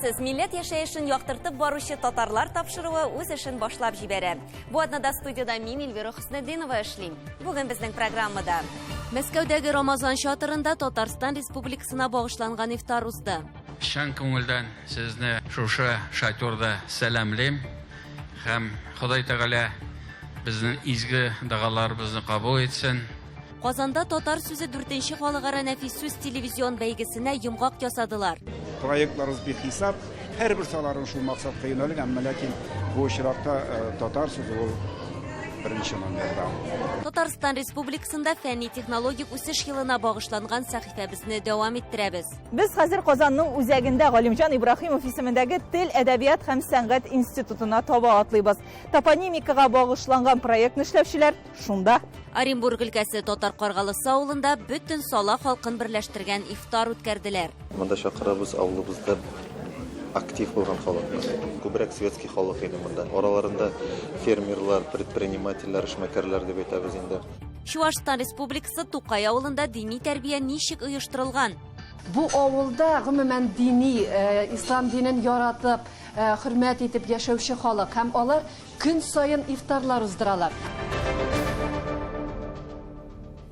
Беләсез, милләт яшәешен яктыртып баручы татарлар тапшыруы үз эшен башлап җибәрә. Бу атнада студияда мин Эльвира Хөснетдинова эшлим. Бүген безнең программада Мәскәүдәге Рамазан чатырында Татарстан Республикасына багышланган ифтар узды. Шан күңелдән сезне шушы шатырда сәламлыйм. Һәм Ходай Тәгалә безнең изге дагаларыбызны кабул итсен. Казанда татар сүзе 4-нче халыкара нәфис сүз телевизион бәйгесенә йомгак ясадылар. Проектларыбыз бихисап, һәрбер саларын шул максатка юнәлгән, әмма ләкин бу очракта татар сүзе ул беренче номерда. Татарстан Республикасында фәнни технологик үсеш елына багышланган сәхифәбезне дәвам иттерәбез. Без хәзер Казанның үзәгендә Галимҗан Ибраһимов исемендәге Тел, әдәбият һәм сәнгать институтына таба атлыйбыз. Топонимикага багышланган проектны эшләүчеләр шунда. Оренбург өлкәсе Татар Каргалысы авылында бөтен сала халкын берләштергән ифтар үткәрделәр. Монда чакырабыз авылыбызда актив булган халык. Күбрәк светский халык иде монда. Араларында фермерлар, предпринимательләр, эшмәкәрләр дип әйтәбез инде. Чувашстан Республикасы Тукай авылында дини тәрбия ничек оештырылган? Бу авылда гомумән дини, ислам динен яратып, хөрмәт итеп яшәүче халык һәм алар көн саен ифтарлар уздыралар.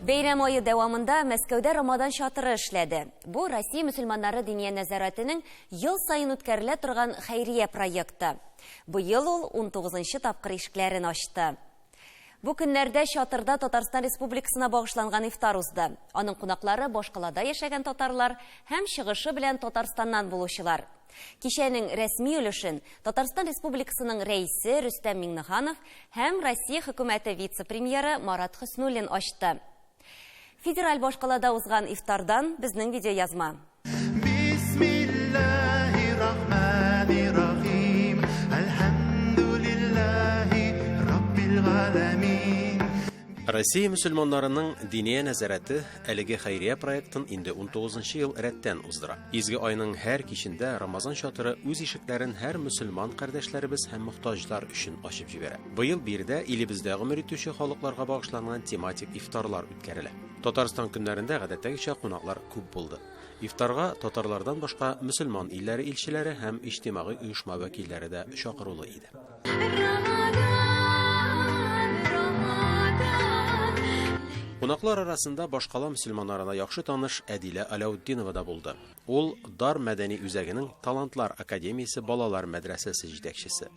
Бәйрәм айы дәвамында Мәскәүдә Рамадан чатыры эшләде. Бу Россия мөселманнары диния нәзарәтенең ел сайын үткәрелә торган хәйрия проекты. Бу ел ул 19-нчы тапкыр ишекләрен ачты. Бу көннәрдә чатырда Татарстан Республикасына багышланган ифтар узды. Аның кунаклары башкалада яшәгән татарлар һәм чыгышы белән Татарстаннан булучылар. Кичәнең рәсми өлешен Татарстан Республикасының рәисе Рөстәм Миңнеханов һәм Россия хөкүмәте вице-премьеры Марат Хөснуллин ачты. Федераль башкалада узган ифтардан безнең видео язма. Россия мөселманнарының диния нәзарәте әлеге хәйрия проектын инде 19-нчы ел рәттән уздыра. Изге айның һәр кичендә Рамазан чатыры үз ишекләрен һәр мөселман кардәшләребез һәм мохтаҗлар өчен ачып җибәрә. Быел биредә илебездә гомер итүче халыкларга багышланган тематик ифтарлар үткәрелә. Татарстан көннәрендә гадәттәгечә кунаклар күп булды. Ифтарга татарлардан башка мөселман илләре илчеләре һәм иҗтимагый оешма вәкилләре дә чакырылы иде. Кунаклар арасында башкала мөселманнарына яхшы таныш Әдилә Аляутдинова да булды. Ул Дар мәдәни үзәгенең Талантлар академиясе балалар мәдрәсәсе җитәкчесе.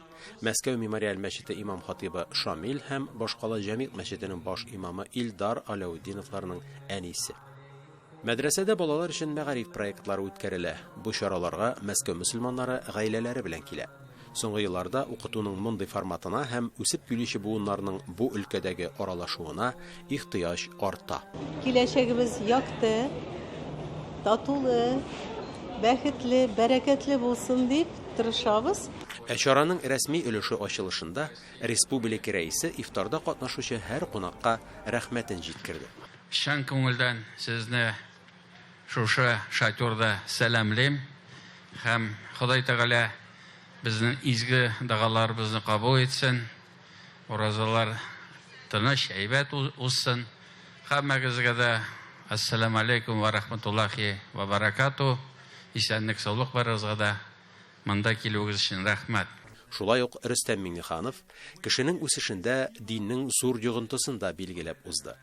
Мәскәү мемориаль мәчете имам-хатибы Шамил һәм башкала җәмигъ мәчетенең баш имамы Илдар Аляутдиновларның әнисе. Мәдрәсәдә балалар өчен мәгариф проектлары үткәрелә. Бу чараларга Мәскәү мөселманнары гаиләләре белән килә. Соңгы елларда укытуның мондый форматына һәм үсеп килүче буыннарның бу өлкәдәге аралашуына ихтыяҗ арта. Киләчәгебез якты, татулы, бәхетле, бәрәкәтле булсын дип тырышабыз. Чараның рәсми өлеше ачылышында республика рәисе ифтарда катнашучы һәр кунакка рәхмәтен җиткерде. Шан күңелдән сезне шушы шатырда сәламлыйм. Һәм Ходай Тәгалә безнең изге дагаларыбызны кабул итсен. Уразалар тыныч, әйбәт узсын. Һәммәгезгә дә ассаламу алейкум ва рахматуллахи ва баракату. Исәнлек, саулык барыгызга да монда килүегез өчен рәхмәт. Шулай ук Рөстәм Миңнеханов кешенең үсешендә диннең зур йогынтысын да билгеләп узды.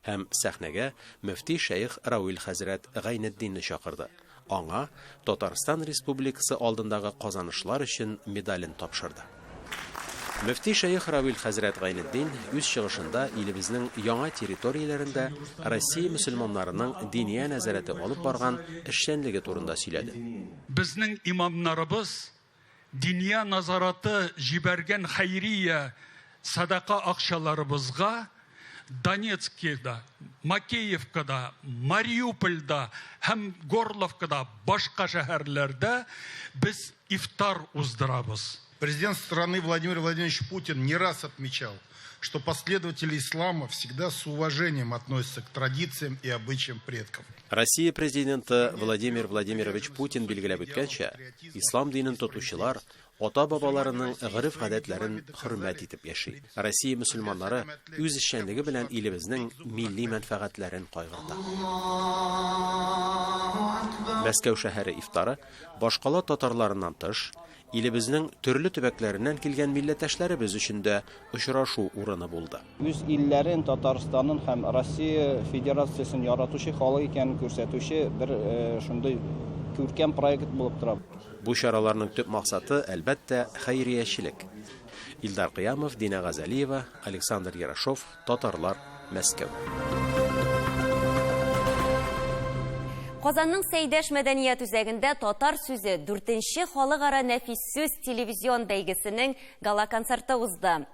Һәм сәхнәгә мөфти шәйх Рауил хәзрәт Гайнетдинне чакырды. Аңа Татарстан Республикасы алдындагы казанышлар өчен медален тапшырды. Мөфти шәйх Рауил хәзрәт Гайнетдин үз чыгышында илебезнең яңа территорияләрендә Россия мөселманнарының диния нәзарәте алып барган эшчәнлеге турында сөйләде. Безнең имамнарыбыз диния назараты җибәргән хәйрия садака акчаларыбызга Донецкида, Макеевкада, Мариупольда һәм Горловкада, башка шәһәрләрдә без ифтар уздырабыз. Президент страны Владимир Владимирович Путин не раз отмечал, что последователи ислама всегда с уважением относятся к традициям и обычаям предков. Россия президенты Владимир Владимирович Путин билгеләп үткәнчә, ислам динен тотучылар ата-бабаларының гырыф-гадәтләрен хөрмәт итеп яши. Россия мөселманнары үз эшчәнлеге белән илебезнең милли мәнфәгатьләрен кайгырта. Мәскәү шәһәре ифтары башкала татарларыннан тыш, илебезнең төрле төбәкләреннән килгән милләттәшләребез өчен дә очрашу урыны булды. Үз илләрен, Татарстанның һәм Россия Федерациясын яратучы халык икәнен күрсәтүче бер шундый күркәм проект булып тора. Бу чараларның төп максаты әлбәттә хәйриячелек. Илдар Кыямов, Дина Газалиева, Александр Ярошов, Татарлар, Мәскәү. Казанның Сәйдәш мәдәният үзәгендә татар сүзе 4-нче халыкара нәфис сүз телевизион бәйгесенең гала-концерты узды.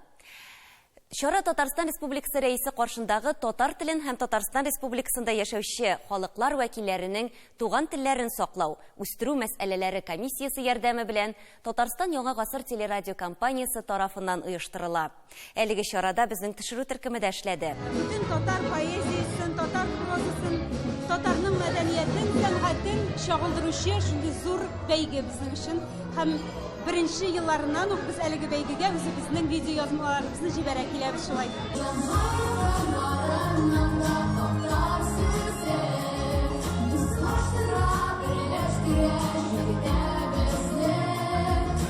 Чара Татарстан Республикасы рәисе каршындагы татар телен һәм Татарстан Республикасында яшәүче халыклар вәкилләренең туган телләрен саклау, үстерү мәсьәләләре комиссиясе ярдәме белән Татарстан Яңа гасыр телерадио компаниясе тарафыннан оештырыла. Әлеге чарада безнең төшерү төркеме дә эшләде. Бүтән татар поэзиясын, татар прозасын, татарның мәдәниятен, сәнгатен чагылдыручы шундый зур бәйге безнең өчен һәм birinci yıllarından biz әлеге бәйгегә үзебезнең видео язмаларыбызны җибәрә киләбез шулай.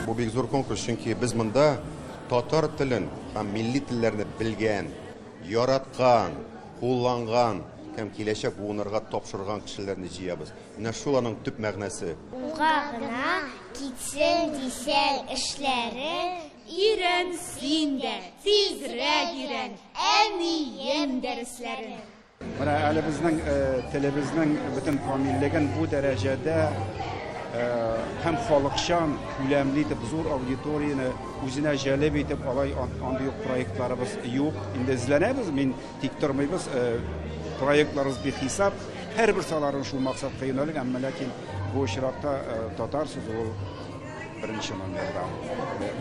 Бу бик зур конкурс, чөнки без монда татар телен һәм милли телләрне белгән, яраткан, кулланган һәм киләчәк буыннарга тапшырган кешеләрне җыябыз. Менә шул аның төп мәгънәсе. Уга гына китсен дисәң эшләре, өйрәнсен дә, тизрәк өйрән, әнием дәресләрен. Менә әле безнең телебезнең бөтен камиллеген бу дәрәҗәдә һәм халыкчан, күләмле итеп зур аудиторияны үзенә җәлеп итеп алай андый проектларыбыз юк. Инде эзләнәбез, мин тик тормыйбыз. Проектларыбыз бихисап, һәрбер саларын шул максатка юнәлгән, әмма ләкин бу очракта татар сүзе ул беренче номерда.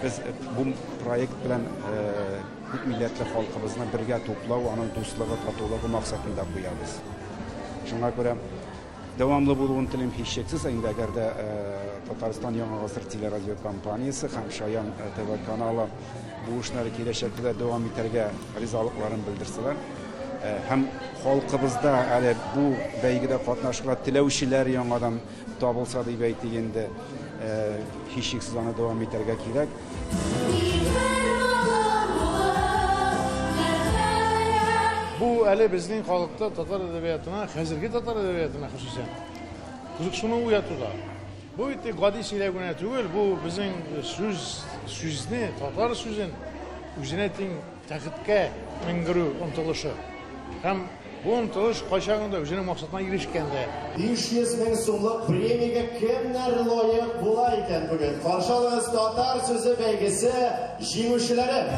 Без бу проект белән күп милләтле халкыбызны бергә туплау, аның дуслыгы, татулыгы максатында куябыз. Шуңа күрә дәвамлы булуын телим һичшиксез, инде әгәр дә Татарстан Яңа гасыр телерадио компаниясе һәм Шаян ТВ каналы бу эшләрне киләчәктә дәвам итәргә ризалыкларын белдерсәләр, һәм халкыбызда әле бу бәйгедә катнашырга теләүчеләр яңадан табылса дип әйтик, инде һичшиксез аны дәвам итәргә кирәк. Бу әле безнең халыкта татар әдәбиятына, хәзерге татар әдәбиятына хусусан кызыксыну уятуда. Бу итте гади сөйләү генә түгел, бу безнең сүзне, татар сүзен үзенә тиң тәхеткә менгерү омтылышы. Һәм бу омтылыш кайчагында үзенең максатына ирешкәндә 500 мең сумлык премиягә кемнәр лаек була икән бүген? Каршы алыгыз татар сүзе бәйгесе җиңүчеләре.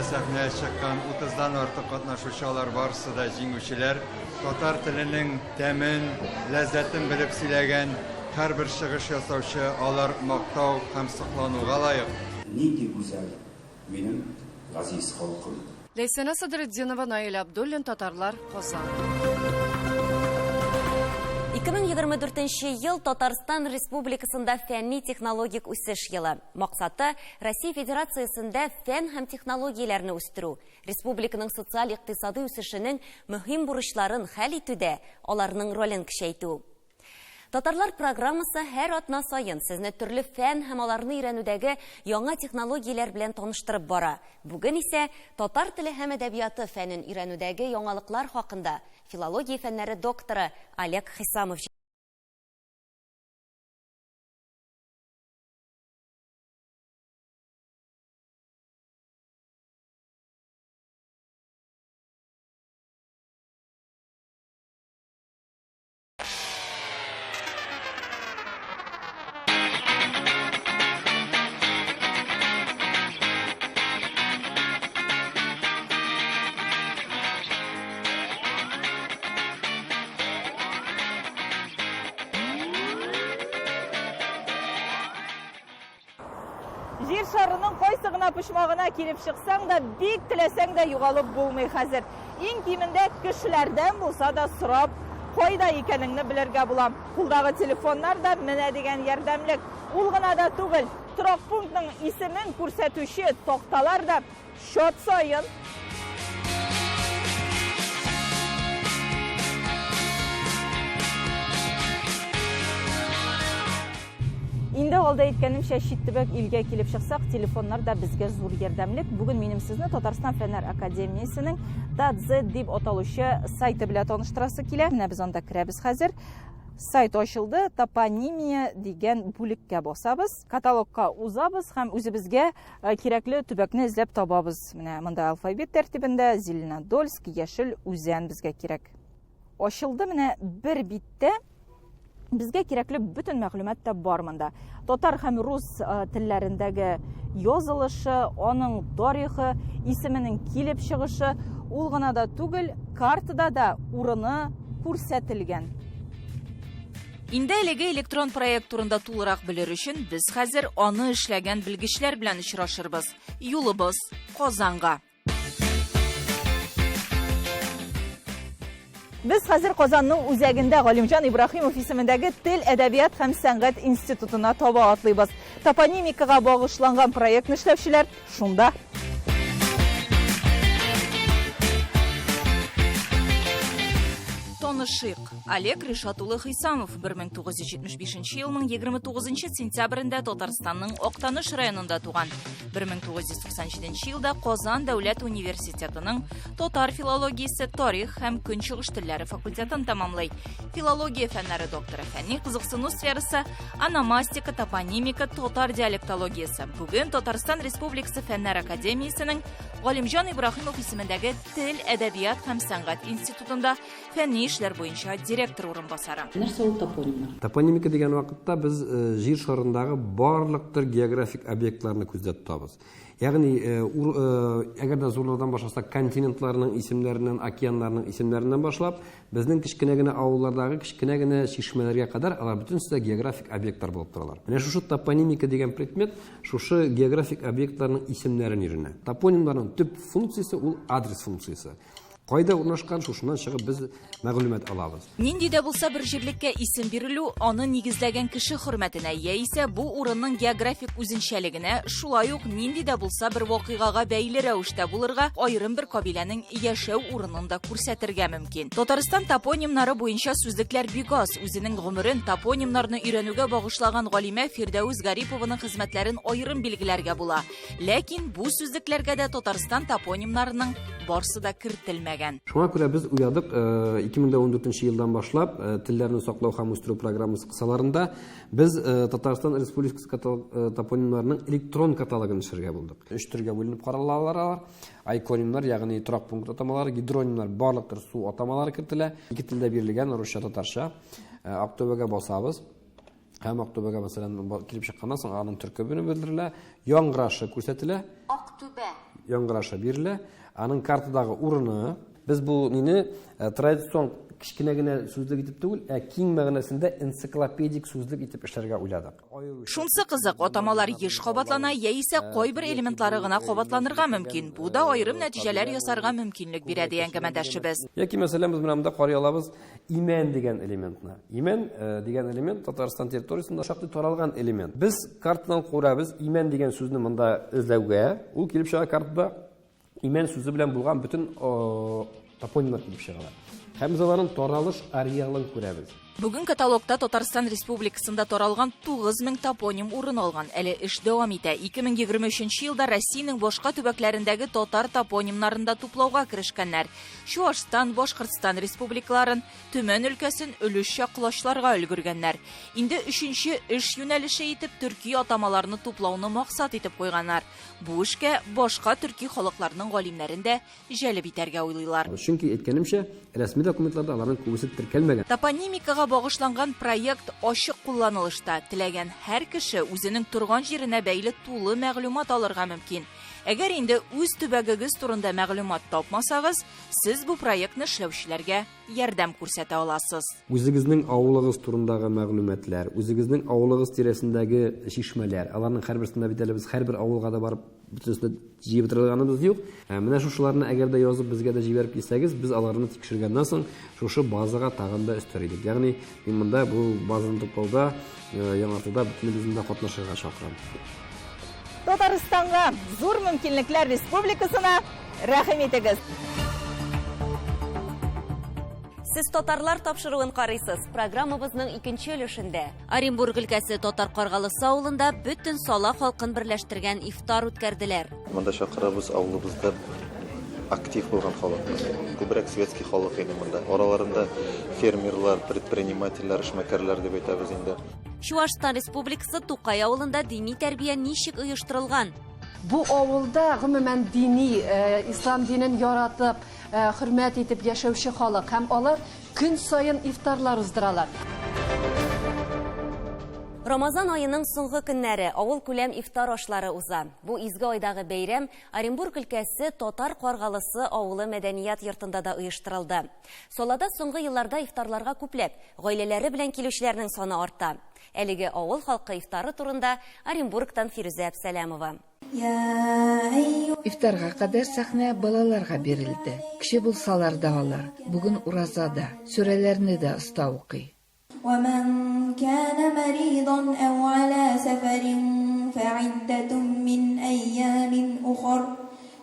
Сәхнәгә чыккан 30-дан артык катнашучылар барысы да җиңүчеләр. Татар теленең тәмен, ләззәтен белеп сөйләгән һәрбер чыгыш ясаучы алар мактау һәм соклануга лаек. Нинди гүзәл минем газиз халкым. Ләйсәнә Садретдинова, Наил Абдуллин, Татарлар, Казан. 2024 ел Татарстан Республикасында фәнни-технологик үсеш елы. Максаты Россия Федерациясында фән һәм технологияләрне үстерү, республиканың социаль-икътисади үсешенең мөһим бурычларын хәл итүдә аларның ролен көчәйтү. Татарлар программасы һәр атна сайын сезне төрле фән һәм аларны өйрәнүдәге яңа технологияләр белән таныштырып бара. Бүген исә татар теле һәм әдәбияты фәнен өйрәнүдәге яңалыклар хакында филология фәннәре докторы Олег Хисамов Жер шарының кайсы гына почмагына килеп чыксаң да, бик теләсәң дә югалып булмый хәзер. Иң кимендә кешеләрдән булса да сорап, кайда икәнеңне белергә була. Кулдагы телефоннар да менә дигән ярдәмлек. Ул гына да түгел, торак пунктның исемен күрсәтүче такталар да счет сайын Инде алда әйткәнемчә чит төбәк илгә килеп чыксак, телефоннар да безгә зур ярдәмлек. Бүген минем сезне Татарстан Фәннәр академиясенең TATZ дип аталучы сайты белән таныштырасы килә. Менә без анда керәбез хәзер. Сайт ачылды, топонимия дигән бүлеккә басабыз, каталогка узабыз һәм үзебезгә кирәкле төбәкне эзләп табабыз. Менә монда алфавит тәртибендә Зеленодольск, Яшел, Үзән безгә кирәк. Ачылды, менә бер биттә безгә кирәкле бөтен мәгълүмат та бар монда. Татар һәм рус телләрендәге язылышы, аның тарихы, исеменең килеп чыгышы, ул гына да түгел, картада да урыны күрсәтелгән. Инде әлеге электрон проект турында тулырак белер өчен без хәзер аны эшләгән белгечләр белән очрашырбыз. Юлыбыз Казанга. Без хәзер Казанның үзәгендә Галимҗан Ибраһимов исемендәге Тел, әдәбият һәм сәнгать институтына таба атлыйбыз. Топонимикага багышланган проектны эшләүчеләр шунда. Танышык. Олег Ришат улы Хисамов 1975 елның 29 сентябрендә Татарстанның Актаныш районында туган. 1997 елда Казан дәүләт университетының татар филологиясе, тарих һәм көнчыгыш телләре факультетын тәмамлый. Филология фәннәре докторы, фәнни кызыксыну сферасы, ономастика, топонимика, татар диалектологиясе. Бүген Татарстан Республикасы Фәннәр академиясенең Галимҗан Ибраһимов исемендәге Тел, әдәбият һәм сәнгать институтында фәнни эшләр буенча директор урынбасары. Нәрсә ул топонимнар? Топонимика дигән вакытта без җир шарындагы барлык төр географик объектларны күздә тотабыз. Ягъни әгәр дә зурлыктан башласак, континентларның исемләреннән, океаннарның исемләреннән башлап, безнең кичкенә генә авыллардагы кичкенә генә чишмәләргә кадәр алар бөтенсе географик объектлар булып торалар. Менә шушы топонимика дигән предмет шушы географик объектларның исемнәрен өйрәнә. Топонимнарның төп функциясе ул адрес функциясе. Кайда урнашкан, шушыннан чыгып без мәгълүмат алабыз. Нинди дә булса бер җирлеккә исем бирелү, аны нигезләгән кеше хөрмәтенә яисә бу урынның географик үзенчәлегенә, шулай ук нинди дә булса бер вакыйгага бәйле рәвештә булырга, аерым бер кабиләнең яшәү урынын да күрсәтергә мөмкин. Татарстан топонимнары буенча сүзлекләр бик аз. Үзенең гомерен топонимнарны өйрәнүгә багышлаган галимә Фирдәүс Гарипованың хезмәтләрен аерым билгеләргә була. Ләкин бу сүзлекләргә дә Татарстан топонимнарының барсы да кертелмәгән. Шуңа күрә без уядык 2014 елдан башлап телләрне саклау һәм үстерү программасы кысаларында без Татарстан Республикасы топонимнарының электрон каталогын эшләргә булдык. 3 төргә бүленеп каралалар. Айконимнар, ягъни торак пункт атамалары, гидронимнар, барлык төр су атамалары кертелә. Ике телдә бирелгән, русча, татарча. Актөбәгә басабыз. Һәм Актөбәгә мәсәлән килеп чыкканнан соң аның төркемне белдерелә, яңгырашы күрсәтелә. Актөбә. Яңгырашы бирелә. Аның картадагы урыны без бу нине традицион кичкенә генә сүзлек итеп түгел, киң мәгънәсендә энциклопедик сүзлек итеп эшләргә уйладык. Шунсы кызык, атамалар еш кабатлана яисә кайбер элементлары гына кабатланырга мөмкин. Бу да аерым нәтиҗәләр ясарга мөмкинлек бирә дигән әңгәмәдәшебез. Яки мәсәлән без монда карый алабыз имән дигән элементны. Имән дигән элемент Татарстан территориясендә шактый таралган элемент. Без картадан күрәбез имән дигән сүзне монда эзләүгә, ул килеп чыга картада имән сүзе белән булган бөтен топонимнар килеп чыгалар. Һәм аларның таралыш ареалын күрәбез. Бүген каталогта Татарстан Республикасында таралган 9000 топоним урын алган. Әле эш дәвам итә. 2023 елда Россиянең башка төбәкләрендәге татар топонимнарында туплауга керешкәннәр. Чуашстан, Башкортстан республикаларын, Төмән өлкәсен өлешчә кулачларга өлгергәннәр. Инде 3нче эш юнәлеше итеп төрки атамаларны туплауны максат итеп куйганнар. Бу эшкә башка төрки халыкларының галимнәрен дә җәлеп итәргә уйлыйлар. Чөнки әйткәнемчә, рәсми документларда аларның күбесе теркәлмәгән. Топонимикага багышланган проект ачык кулланылышта. Теләгән һәр кеше үзенең торган җиренә бәйле тулы мәгълүмат алырга мөмкин. Әгәр инде үз төбәгегез турында мәгълүмат тапмасагыз, сез бу проектны эшләүчеләргә ярдәм күрсәтә аласыз. Үзегезнең авылыгыз турындагы мәгълүматлар, үзегезнең авылыгыз тирәсендәге чишмәләр, аларның һәрберсендә бит әле без һәрбер авылга да барып бөтенсен җыеп торганыбыз юк. Менә шушыларны әгәр дә язып безгә дә җибәреп килсәгез, biz аларны тикшергәннән соң шушы базага тагын да өстәр идек. Ягъни мин монда бу базаны туплауда, яңартуда бөтенебезне дә катнашырга чакырам. Татарстанга зур мөмкинлекләр республикасына рәхим итегез. Сез татарлар тапшыруын карыйсыз. Программабызның икенче өлешендә Оренбург өлкәсе Татар Каргалысы авылында бөтен сала халкын берләштергән ифтар үткәрделәр. Монда чакырабыз авылыбызда актив булган халыкны. Күбрәк светский халык иде монда. Араларында фермерлар, предпринимательләр, эшмәкәрләр дип әйтәбез инде. Чувашстан Республикасы Тукай авылында дини тәрбия ничек оештырылган? Бу авылда гомумән дини, ислам динен яратып, хөрмәт итеп яшәүче халык һәм алар көн сайын ифтарлар уздыралар. Рамазан айының соңгы көннәре авыл күләм ифтар ашлары уза. Бу изге айдагы бәйрәм Оренбург өлкәсе Татар Каргалысы авылы мәдәният йортында да оештырылды. Солада соңгы елларда ифтарларга күпләп гаиләләре белән килүчеләрнең саны арта. Әлеге авыл халкы ифтары турында Оренбургтан Фирүзә Әбсәләмова. Ифтарга кадәр сәхнә балаларга бирелде. Кеше булсалар да алар бүген уразада сүрәләрне дә оста укый. ومن كان مريضا أو على سفر فعدة من أيام أخر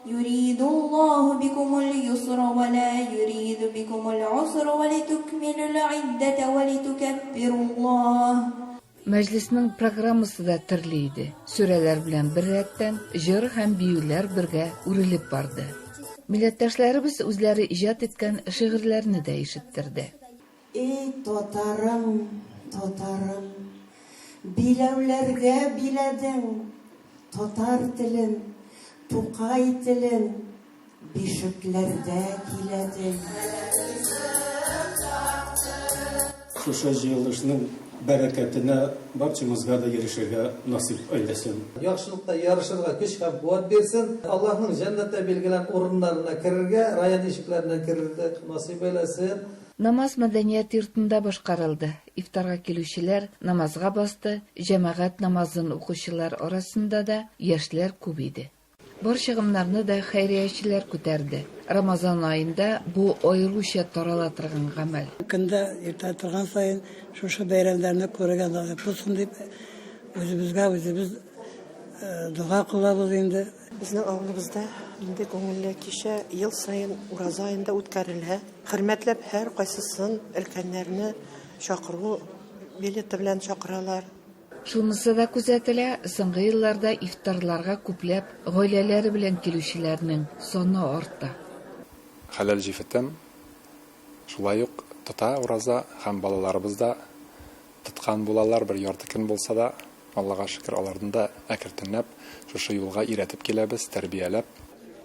يريد الله بكم اليسر ولا يريد بكم العسر ولتكملوا العدة ولتكبروا الله. Мәҗлеснең программасы да төрле иде. Сүрәләр белән бер рәттән җыр һәм биюләр бергә үрелеп барды. Милләттәшләребез үзләре иҗат иткән шигырьләрне дә ишеттерде. Ey Татарым, Татарым, биләүләргә биләдең, татар телен, Тукай телен, бишекләрдә киләдең. Шушы җыелышның бәрәкәтенә барчамызга да ирешергә насыйп әйләсен. Яхшылыкта ярышырга көч һәм куәт бирсен. Аллаһның җәннәттә билгелән урыннарына керергә, район ишекләренә керергә насыйп әйләсен. Намаз мәдәният йортында башкарылды. Ифтарга килүчеләр намазга басты. Җәмәгать намазын укучылар арасында да яшьләр күп иде. Бар чыгымнарны да хәйриячеләр күтәрде. Рамазан айында бу аеруча тарала торган гамәл. Көндә иртә торган сайын шушы бәйрәмнәрне күргән да булсын дип үзебез дуга кылабыз инде. Безнең авылыбызда инде күңелле кичә ел сайын ураза айында үткәрелә. Хөрмәтләп һәр кайсысын өлкәннәрне чакыру билеты белән чакыралар. Шунысы да күзәтелә, соңгы елларда ифтарларга күпләп гаиләләре белән килүчеләрнең саны арта. Хәләл җифетем, шулай ук тота ураза һәм балаларыбыз да тоткан булалар, бер ярты көн булса да, Аллага шөкер, аларны да әкертенләп, шушы юлга иретеп киләбез, тәрбияләп.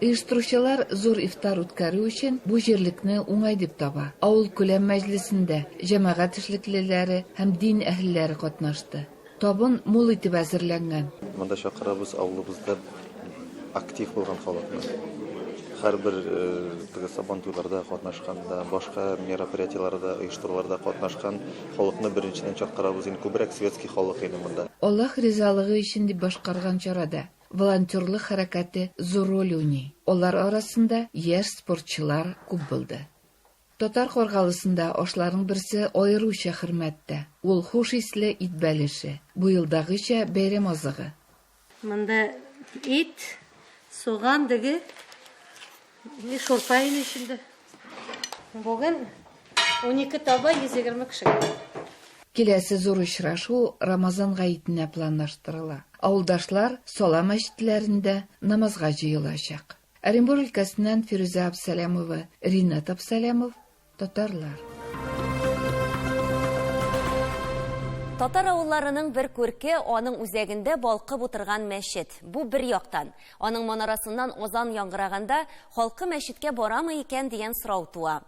Оештыручылар зур ифтар үткәрү өчен бу җирлекне уңай дип таба. Авыл күләм мәҗлесендә җәмәгать эшлеклеләре һәм дин әһелләре катнашты. Табын мул итеп әзерләнгән. Монда чакырабыз авылыбызда актив булган халыкны. Һәрбер сабан туйларда катнашканда, башка мероприятиеларда, оештыруларда катнашкан халыкны беренчедән чакырабыз. Күбрәк светский халык иде монда. Аллаһ ризалыгы өчен дип башкарган чарада волонтерлык хәрәкәте зур роль уйный. Алар арасында яшь спортчылар күп булды. Татар Каргалысында ашларның берсе аеруча хөрмәттә. Ул хуш исле ит бәлеше. Бу елдагыча бәйрәм азыгы. Монда ит, суган диге, шурпайның içinde. Бүген 12 таба 120 кеше. Киләсе зур очрашу Рамазан гаетенә планлаштырыла. Авылдашлар сала мәчетләрендә намазга җыелачак. Оренбург өлкәсеннән Фирүзә Әбсәләмова, Ринат Әбсәләмов, Татарлар. Татар авылларының бер күрке аның үзәгендә балкып утырган мәчет. Бу бер яктан. Аның манарасыннан озан яңгыраганда халкы мәчеткә барамы икән дигән сорау туа.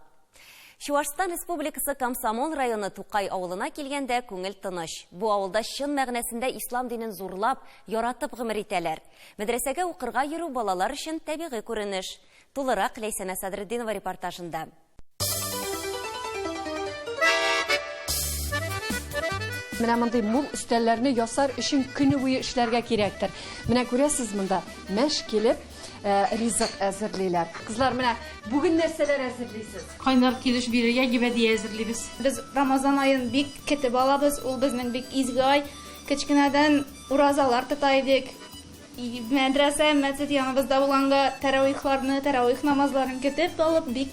Чувашстан Республикасы Комсомол районы Тукай авылына килгәндә күңел тыныч. Бу авылда чын мәгънәсендә ислам динен зурлап, яратып гомер итәләр. Мәдрәсәгә укырга йөрү балалар өчен табигый күренеш. Тулырак Ләйсәнә Садретдинова репортажында. Менә мондай мул өстәлләрне ясар өчен көне буе эшләргә кирәктер. Менә күрәсез монда мәш килеп, ризык әзерлиләр. Кызлар, менә бүген нәрсәләр әзерлисез? Кайнар килеш бирергә гибәдия әзерлибез. Без Рамазан айын бик көтеп алабыз. Ул безнең бик изге ай. Кечкенәдән уразалар тота идек. Мәдрәсә, мәчет яныбызда булганга тәравих намазларын көтеп алып, бик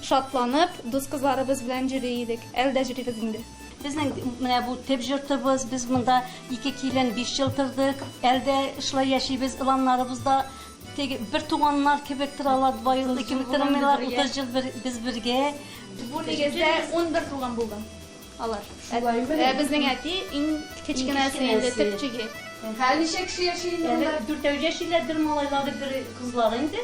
шатланып, дус кызларыбыз белән йөри идек. Әлдә йөрибез инде. Безнең менә бу төп йортыбыз, без монда 2 килен 5 ел тордык. Әлдә эшләр яшибез, иланнарыбызда бер туганнар кебек торалар, байылды кебек тормыйлар, 30 ел без бергә. Бу нигездә 11 туган булган. Алар. Безнең әти иң кечкенәсе инде төпчеге. Һәр ничә кеше яши инде монда? 4 яшиләр, бер малайлары, бер кызлары инде.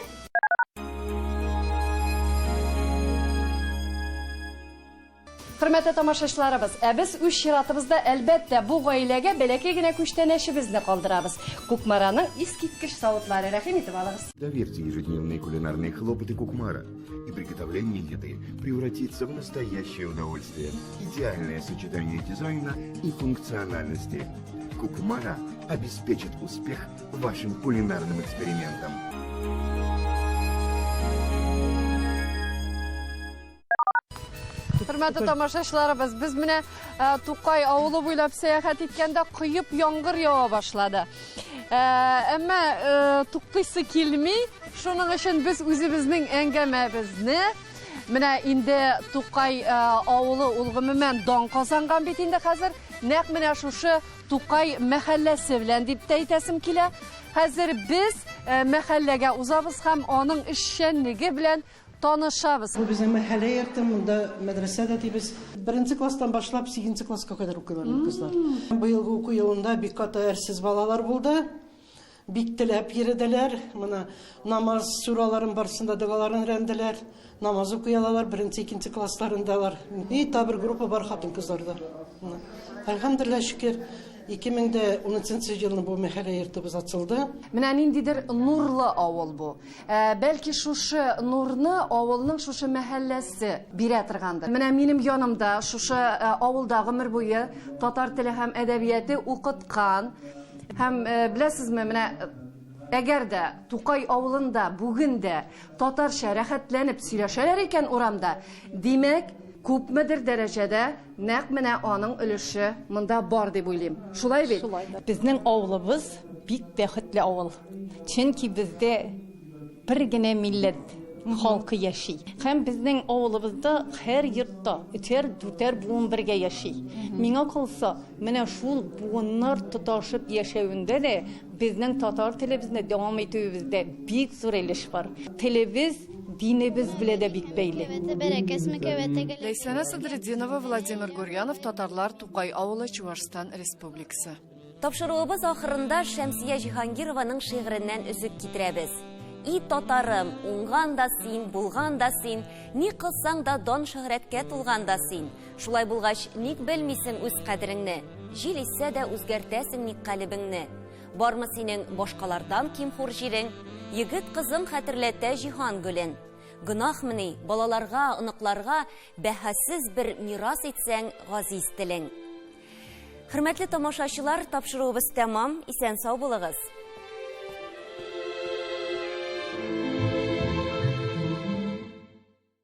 Хөрмәтле тамашачыларыбыз, без үз чиратыбызда әлбәттә бу гаиләгә бәләкәй генә күчтәнәшебезне калдырабыз. Кукмараның искиткеч савытлары, рәхим итеп алыгыз. Доверьте ежедневные кулинарные хлопоты Кукмара, и приготовление еды превратится в настоящее удовольствие. Идеальное сочетание дизайна и функциональности. Кукмара обеспечит успех вашим кулинарным экспериментам. Хөрмәтле тамашачыларыбыз, без менә Тукай авылы буйлап сәяхәт иткәндә кыйып яңгыр ява башлады. Әмма туктыйсы килми, шуның өчен без үзебезнең әңгәмәбезне менә инде Тукай авылы ул гомумән дан казанган бит инде хәзер. Нәкъ менә шушы Тукай мәхәлләсе белән дип әйтәсем килә. Хәзер без мәхәлләгә узабыз һәм аның эшчәнлеге белән танышабыз. Бу безнең мәхәллә йорты, монда мәдрәсәдә дибез. 1-нче класстан башлап 8-нче класска кадәр укыйлар кызлар. Быелгы уку елында бик каты әрсез балалар булды. Бик теләп йөрделәр. Менә намаз сураларын барсында дугаларын рәнделәр. Намаз укыялар 1-нче, 2-нче классларындалар. И табыр группа бар хатын кызларда. Әлхәмдүлилләh шөкер. 2013 елны бу мәхәллә йортыбыз ачылды. Менә ниндидер нурлы авыл бу. Бәлки шушы нурны авылның шушы мәхәлләсе бирә торгандыр. Менә минем янымда шушы авылда гомер буе татар теле һәм әдәбияты укыткан һәм беләсезме, менә әгәр дә Тукай авылында бүген дә татарча рәхәтләнеп сөйләшәләр икән урамда, димәк күпмедер дәрәҗәдә нәкъ менә аның өлеше монда бар дип уйлыйм. Шулай бит? Безнең авылыбыз бик бәхетле авыл. Чөнки бездә бер генә милләт халкы яши. Һәм безнең авылыбызда һәр йортта 3-4 буын бергә яши. Миңа калса, менә шул буыннар тоташып яшәвендә дә безнең татар телебезне дәвам итүебездә бик зур өлеш бар. Телебез динебез белән дә бик бәйле. Ләйсәнә Садретдинова, Владимир Гурьянов, татарлар, Тукай авылы, Чувашстан Республикасы. Тапшыруыбыз ахырында Шәмсия Җиһангированың шигыреннән үзек китерәбез. И татарым, уңган да син, булган да син, ни кылсаң да дан шөһрәткә тулган да син. Шулай булгач, ник белмисең үз кадереңне? Җил исә дә үзгәртәсең ник калыбыңны? Бармы синең башкалардан кимхур җирең? Егет кызың хәтерләтә җиһан гөлен. Гынахмыни, балаларга, оныкларга бәһасез бер мирас итсәң газиз телең. Хөрмәтле тамашачылар, тапшыруыбыз тәмам, исән сау булыгыз.